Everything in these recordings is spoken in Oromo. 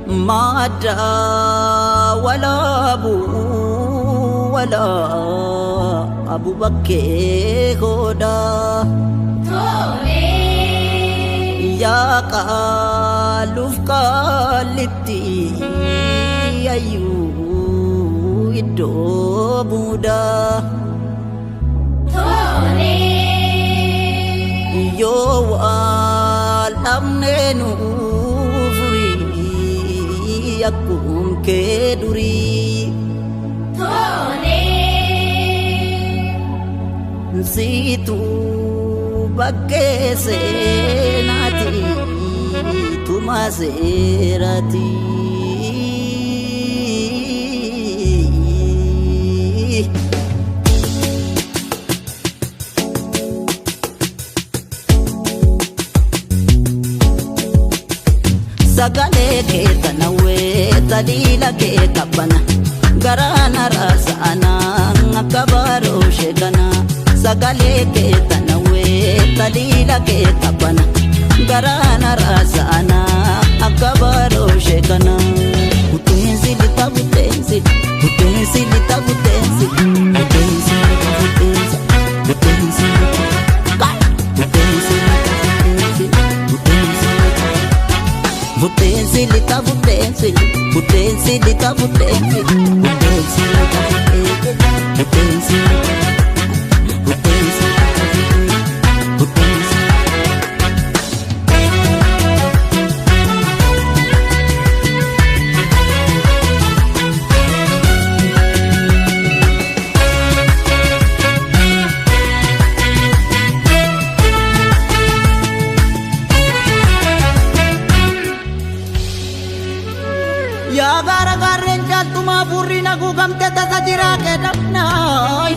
Mada wala abu bakke khoda Tole ya qaluf qalitti ayu iddo buda Tole yo wal amne nu Akum ke duri Tole Situ bakke senati Tuma serati Sagale ke tanawe talila ke kapana garana rasana ngakabaro shekana Sagale ke tanawe talila ke kapana garana rasana akabaro shekana Utenzi litabutenzi utenzi litabutenzi utenzi litabutenzi utenzi Vutenzi lita vutenzi, vutenzi lita vutenzi, vutenzi lita vutenzi, vutenzi, vutenzi, vutenzi. Ya gara-garen jantuma burri nagu gamte tata jira ke dapnai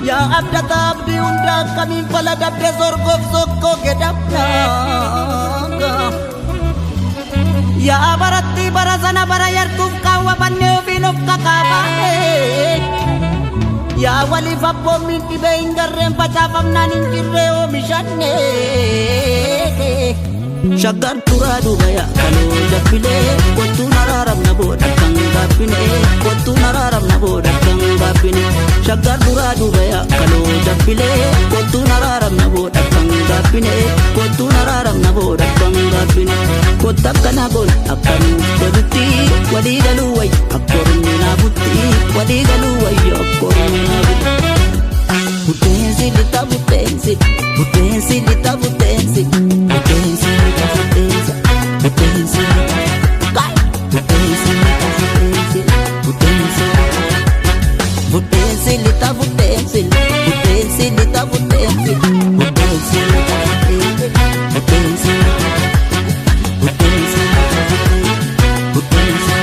Ya abda tabdi undra kami pala dabde sorgok sokko ke dapnaga Ya baratti barasana barayar tuf kawa banne vinuf kakabane Ya wali fappo minti beingarren pacafam nanin jirre o mishanne Shagar turadu gaya kalau dapile Kotu nararam na boda kang dapine Kotu nararam na boda kang dapine Shagar turadu gaya kalau dapile Kotu nararam na boda kang dapine Kotu nararam na boda kang dapine Kotak kana gol akan beruti Wadi galuway akorun na buti Wadi galuway akorun na buti Butenzi lita butenzi Butenzi lita butenzi Butenzi lita butenzi Butenzi Butenzi lita butenzi Butenzi Butenzi lita butenzi Butenzi lita butenzi Butenzi lita butenzi Butenzi Butenzi Butenzi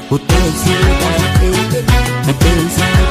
Butenzi lita butenzi Butenzi